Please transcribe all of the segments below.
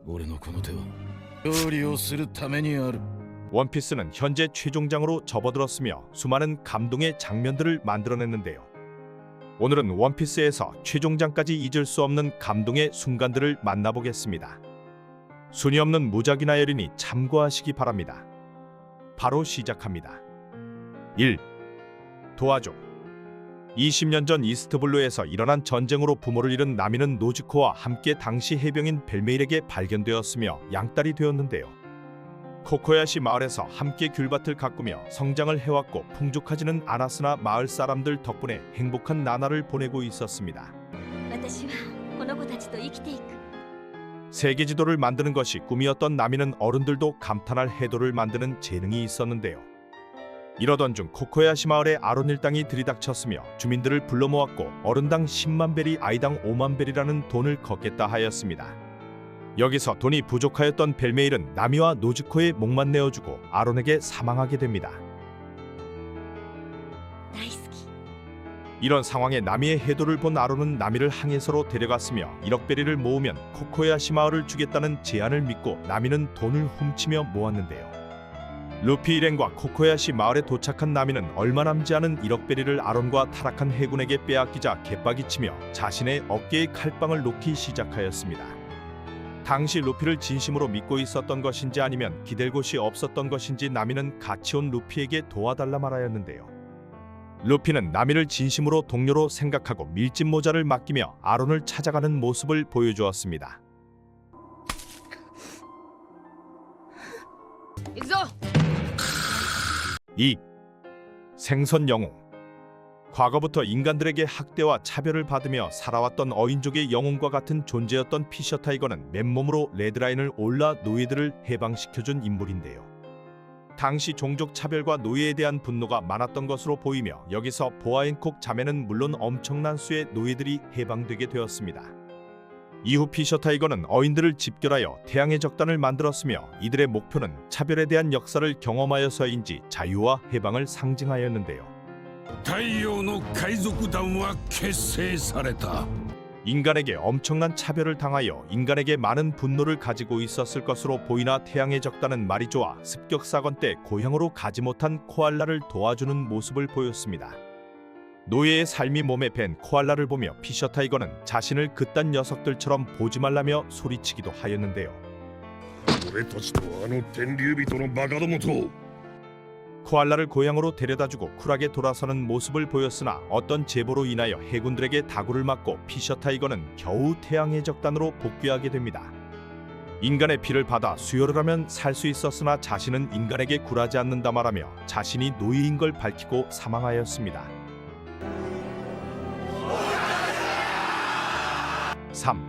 俺のこの手は料理をするためにある。 원피스는 현재 최종장으로 접어들었으며 수많은 감동의 장면들을 만들어냈는데요. 오늘은 원피스에서 최종장까지 잊을 수 없는 감동의 순간들을 만나보겠습니다. 순위 없는 무작위나 열이니 참고하시기 바랍니다. 바로 시작합니다. 1. 도와줘. 20년 전 이스트블루에서 일어난 전쟁으로 부모를 잃은 나미는 노즈코와 함께 당시 해병인 벨메일에게 발견되었으며 양딸이 되었는데요. 코코야시 마을에서 함께 귤밭을 가꾸며 성장을 해왔고 풍족하지는 않았으나 마을 사람들 덕분에 행복한 나날을 보내고 있었습니다. 私はこの子たちと生きていく。 세계 지도를 만드는 것이 꿈이었던 나미는 어른들도 감탄할 해도를 만드는 재능이 있었는데요. 이러던 중 코코야시 마을에 아론 일당이 들이닥쳤으며 주민들을 불러 모았고 어른당 10만 벨이 아이당 5만 벨이라는 돈을 걷겠다 하였습니다. 여기서 돈이 부족하였던 벨메일은 나미와 노즈코의 목만 내어주고 아론에게 사망하게 됩니다. 大好き。 이런 상황에 나미의 해도를 본 아론은 나미를 항해서로 데려갔으며 1억 베리를 모으면 코코야시 마을을 주겠다는 제안을 믿고 나미는 돈을 훔치며 모았는데요. 루피 일행과 코코야시 마을에 도착한 나미는 얼마 남지 않은 1억 베리를 아론과 타락한 해군에게 빼앗기자 개빡이치며 자신의 어깨에 칼빵을 놓기 시작하였습니다. 당시 루피를 진심으로 믿고 있었던 것인지 아니면 기댈 곳이 없었던 것인지 나미는 같이 온 루피에게 도와달라 말하였는데요. 루피는 나미를 진심으로 동료로 생각하고 밀짚 모자를 맡기며 아론을 찾아가는 모습을 보여주었습니다. 行くぞ。 2. 생선 영웅. 과거부터 인간들에게 학대와 차별을 받으며 살아왔던 어인족의 영웅과 같은 존재였던 피셔 타이거는 맨몸으로 레드라인을 올라 노예들을 해방시켜준 인물인데요. 당시 종족 차별과 노예에 대한 분노가 많았던 것으로 보이며 여기서 보아앤콕 자매는 물론 엄청난 수의 노예들이 해방되게 되었습니다. 이후 피셔 타이거는 어인들을 집결하여 태양의 적단을 만들었으며 이들의 목표는 차별에 대한 역사를 경험하여서인지 자유와 해방을 상징하였는데요. 太陽の海賊団は結成された。 인간에게 엄청난 차별을 당하여 인간에게 많은 분노를 가지고 있었을 것으로 보이나 태양의 적단은 말이 좋아 습격 사건 때 고향으로 가지 못한 코알라를 도와주는 모습을 보였습니다. 노예의 삶이 몸에 밴 코알라를 보며 피셔 타이거는 자신을 그딴 녀석들처럼 보지 말라며 소리치기도 하였는데요. 俺たちとあの天竜人のバカどもと 코알라를 고향으로 데려다주고 쿨하게 돌아서는 모습을 보였으나 어떤 제보로 인하여 해군들에게 다구를 맞고 피셔 타이거는 겨우 태양의 적단으로 복귀하게 됩니다. 인간의 피를 받아 수혈을 하면 살 수 있었으나 자신은 인간에게 굴하지 않는다 말하며 자신이 노예인 걸 밝히고 사망하였습니다. 3.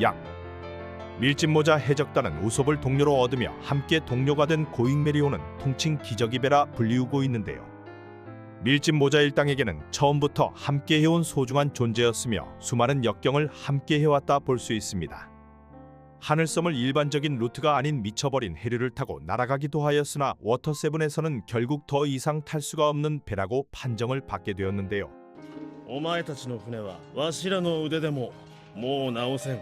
양. 밀짚모자 해적단은 우솝을 동료로 얻으며 함께 동료가 된 고잉 메리오는 통칭 기저귀배라 불리우고 있는데요. 밀짚모자 일당에게는 처음부터 함께 해온 소중한 존재였으며 수많은 역경을 함께 해왔다 볼 수 있습니다. 하늘섬을 일반적인 루트가 아닌 미쳐버린 해류를 타고 날아가기도 하였으나 워터세븐에서는 결국 더 이상 탈 수가 없는 배라고 판정을 받게 되었는데요. お前たちの船はわしらの腕でももう直せん。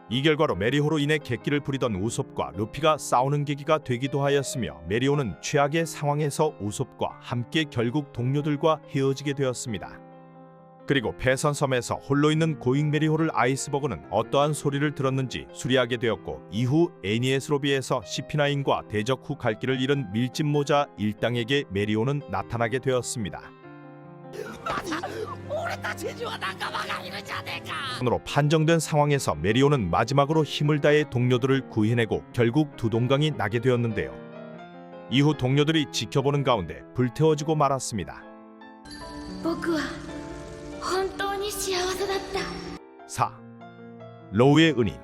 이 결과로 메리호로 인해 객기를 부리던 우솝과 루피가 싸우는 계기가 되기도 하였으며 메리오는 최악의 상황에서 우솝과 함께 결국 동료들과 헤어지게 되었습니다. 그리고 패선섬에서 홀로 있는 고잉 메리호를 아이스버그는 어떠한 소리를 들었는지 수리하게 되었고 이후 애니에스 로비에서 CP9과 대적 후 갈 길을 잃은 밀짚모자 일당에게 메리오는 나타나게 되었습니다. 으로 판정된 상황에서 메리오는 마지막으로 힘을 다해 동료들을 구해내고 결국 두 동강이 나게 되었는데요. 이후 동료들이 지켜보는 가운데 불태워지고 말았습니다. 僕は本当に幸せだった。 4. 로우의 은인.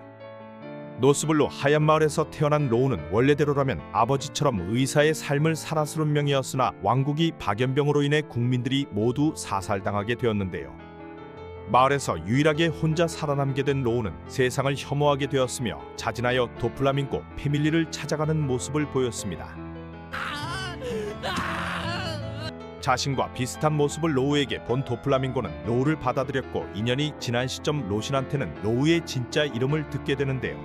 노스블루 하얀 마을에서 태어난 로우는 원래대로라면 아버지처럼 의사의 삶을 살아스런 명이었으나 왕국이 박연병으로 인해 국민들이 모두 사살당하게 되었는데요. 마을에서 유일하게 혼자 살아남게 된 로우는 세상을 혐오하게 되었으며 자진하여 도플라밍고 패밀리를 찾아가는 모습을 보였습니다. 자신과 비슷한 모습을 로우에게 본 도플라밍고는 로우를 받아들였고 인연이 지난 시점 로신한테는 로우의 진짜 이름을 듣게 되는데요.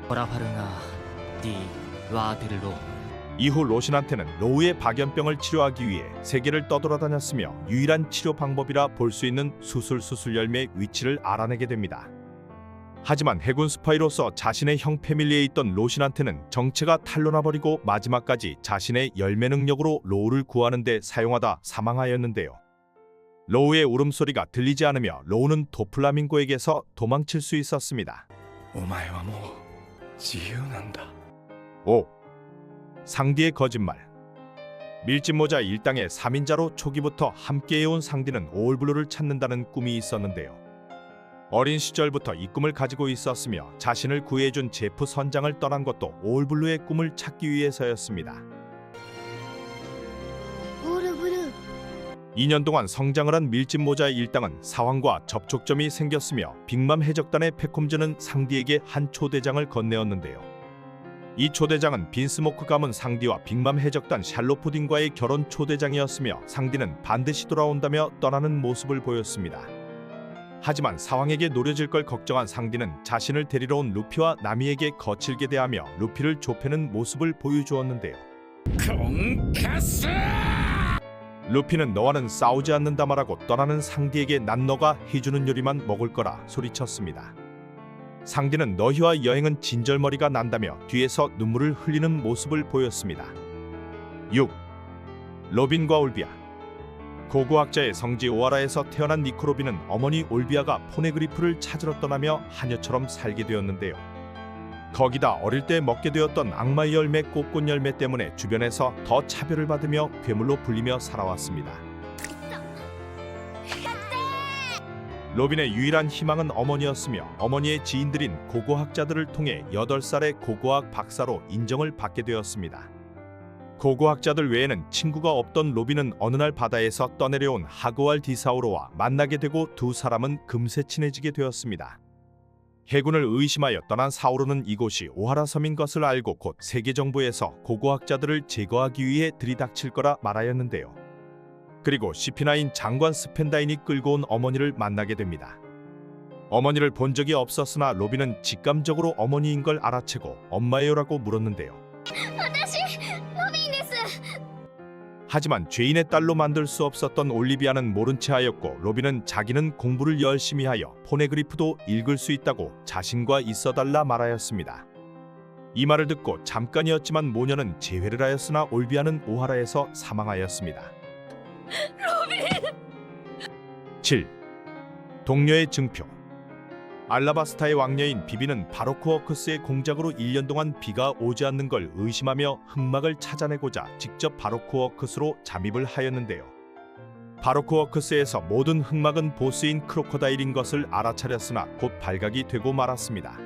トラファルガー D ワーテルロー 이후 로신한테는 로우의 박연병을 치료하기 위해 세계를 떠돌아다녔으며 유일한 치료 방법이라 볼 수 있는 수술 열매의 위치를 알아내게 됩니다. 하지만 해군 스파이로서 자신의 형 패밀리에 있던 로신한테는 정체가 탄로나버리고 마지막까지 자신의 열매 능력으로 로우를 구하는 데 사용하다 사망하였는데요. 로우의 울음소리가 들리지 않으며 로우는 도플라밍고에게서 도망칠 수 있었습니다. お前はもう自由なんだ 5. 상디의 거짓말. 밀짚모자 일당의 3인자로 초기부터 함께해온 상디는 오울블루를 찾는다는 꿈이 있었는데요. 어린 시절부터 이 꿈을 가지고 있었으며 자신을 구해준 제프 선장을 떠난 것도 오울블루의 꿈을 찾기 위해서였습니다. オールブルー 2년 동안 성장을 한 밀짚모자의 일당은 사황과 접촉점이 생겼으며 빅맘 해적단의 패콤즈는 상디에게 한 초대장을 건네었는데요. 이 초대장은 빈스모크 가문 상디와 빅맘 해적단 샬로푸딘과의 결혼 초대장이었으며 상디는 반드시 돌아온다며 떠나는 모습을 보였습니다. 하지만 사황에게 노려질 걸 걱정한 상디는 자신을 데리러 온 루피와 나미에게 거칠게 대하며 루피를 좁히는 모습을 보여주었는데요. 돈가스! 루피는 너와는 싸우지 않는다 말하고 떠나는 상디에게 난 너가 해주는 요리만 먹을 거라 소리쳤습니다. 상디는 너희와 여행은 진절머리가 난다며 뒤에서 눈물을 흘리는 모습을 보였습니다. 6. 로빈과 올비아. 고고학자의 성지 오하라에서 태어난 니코 로빈은 어머니 올비아가 포네그리프를 찾으러 떠나며 하녀처럼 살게 되었는데요. 거기다 어릴 때 먹게 되었던 악마의 열매 꽃꽃 열매 때문에 주변에서 더 차별을 받으며 괴물로 불리며 살아왔습니다. 로빈의 유일한 희망은 어머니였으며 어머니의 지인들인 고고학자들을 통해 8살의 고고학 박사로 인정을 받게 되었습니다. 고고학자들 외에는 친구가 없던 로빈은 어느 날 바다에서 떠내려온 하그왈 디사우로와 만나게 되고 두 사람은 금세 친해지게 되었습니다. 해군을 의심하여 떠난 사우로는 이곳이 오하라 섬인 것을 알고 곧 세계 정부에서 고고학자들을 제거하기 위해 들이닥칠 거라 말하였는데요. 그리고 CP9 장관 스펜다인이 끌고 온 어머니를 만나게 됩니다. 어머니를 본 적이 없었으나 로빈은 직감적으로 어머니인 걸 알아채고 엄마예요라고 물었는데요. 私ロビンです 하지만 죄인의 딸로 만들 수 없었던 올리비아는 모른 채 하였고 로빈은 자기는 공부를 열심히 하여 포네그리프도 읽을 수 있다고 자신과 있어달라 말하였습니다. 이 말을 듣고 잠깐이었지만 모녀는 재회를 하였으나 올비아는 오하라에서 사망하였습니다. 7. 동료의 증표. 알라바스타의 왕녀인 비비는 바로크워크스의 공작으로 1년 동안 비가 오지 않는 걸 의심하며 흑막을 찾아내고자 직접 바로크워크스로 잠입을 하였는데요. 바로크워크스에서 모든 흑막은 보스인 크로커다일인 것을 알아차렸으나 곧 발각이 되고 말았습니다.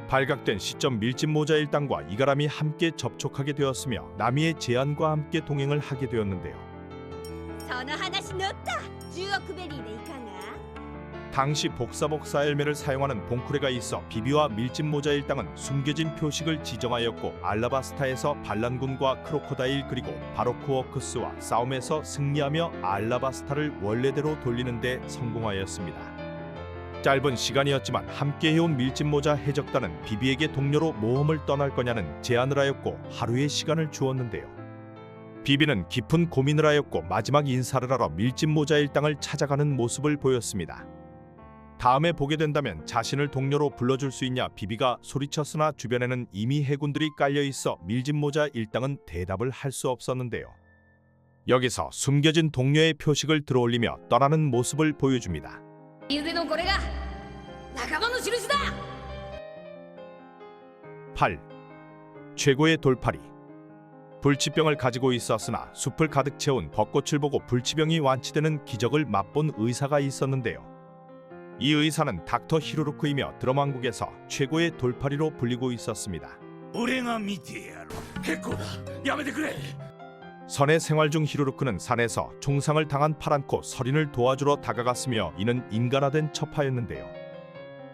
발각된 시점 밀짚모자 일당과 이가람이 함께 접촉하게 되었으며 나미의 제안과 함께 동행을 하게 되었는데요. その話乗った10億ベリーでいかが 당시 복사복사 열매를 사용하는 봉쿠레가 있어 비비와 밀짚모자 일당은 숨겨진 표식을 지정하였고 알라바스타에서 반란군과 크로커다일 그리고 바로크워크스와 싸움에서 승리하며 알라바스타를 원래대로 돌리는 데 성공하였습니다. 짧은 시간이었지만 함께 해온 밀짚모자 해적단은 비비에게 동료로 모험을 떠날 거냐는 제안을 하였고 하루의 시간을 주었는데요. 비비는 깊은 고민을 하였고 마지막 인사를 하러 밀짚모자 일당을 찾아가는 모습을 보였습니다. 다음에 보게 된다면 자신을 동료로 불러줄 수 있냐 비비가 소리쳤으나 주변에는 이미 해군들이 깔려있어 밀짚모자 일당은 대답을 할 수 없었는데요. 여기서 숨겨진 동료의 표식을 들어올리며 떠나는 모습을 보여줍니다. 腕のこれが仲間の印だ 8. 최고의 돌팔이. 불치병을 가지고 있었으나 숲을 가득 채운 벚꽃을 보고 불치병이 완치되는 기적을 맛본 의사가 있었는데요. 이 의사는 닥터 히로루크이며 드럼왕국에서 최고의 돌팔이로 불리고 있었습니다. 俺が見てやる結構だやめてくれ 선의 생활 중 히로루크는 산에서 총상을 당한 파란코 서린을 도와주러 다가갔으며 이는 인간화된 첩하였는데요.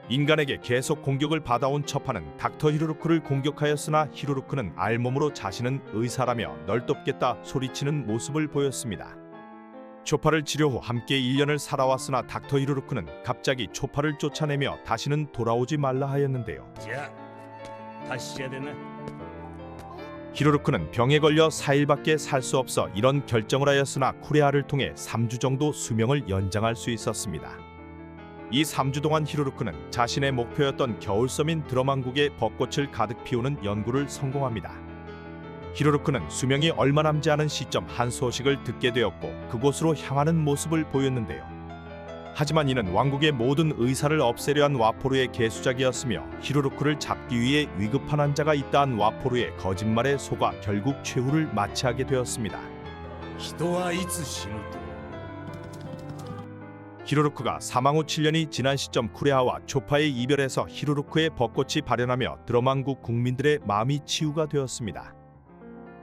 인간에게 계속 공격을 받아온 첩하는 닥터 히로루크를 공격하였으나 히로루크는 알몸으로 자신은 의사라며 널 돕겠다 소리치는 모습을 보였습니다. 초파를 치료 후 함께 1년을 살아왔으나 닥터 히로루크는 갑자기 초파를 쫓아내며 다시는 돌아오지 말라 하였는데요. じゃ達者でな。 히로루크는 병에 걸려 4일밖에 살 수 없어 이런 결정을 하였으나 쿠레아를 통해 3주 정도 수명을 연장할 수 있었습니다. 이 3주 동안 히로루크는 자신의 목표였던 겨울섬인 드럼왕국의 벚꽃을 가득 피우는 연구를 성공합니다. 히로루크는 수명이 얼마 남지 않은 시점 한 소식을 듣게 되었고 그곳으로 향하는 모습을 보였는데요. 하지만 이는 왕국의 모든 의사를 없애려 한 와포루의 개수작이었으며 히로루크를 잡기 위해 위급한 환자가 있다한 와포루의 거짓말에 속아 결국 최후를 맞이하게 되었습니다. 人はいつ死ぬと。 히로루크가 사망 후 7년이 지난 시점 쿠레아와 초파의 이별에서 히로루크의 벚꽃이 발현하며 드럼왕국 국민들의 마음이 치유가 되었습니다.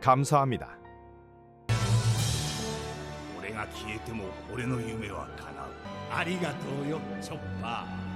감사합니다. 俺が消えても俺の夢は叶う。ありがとうよチョッパー。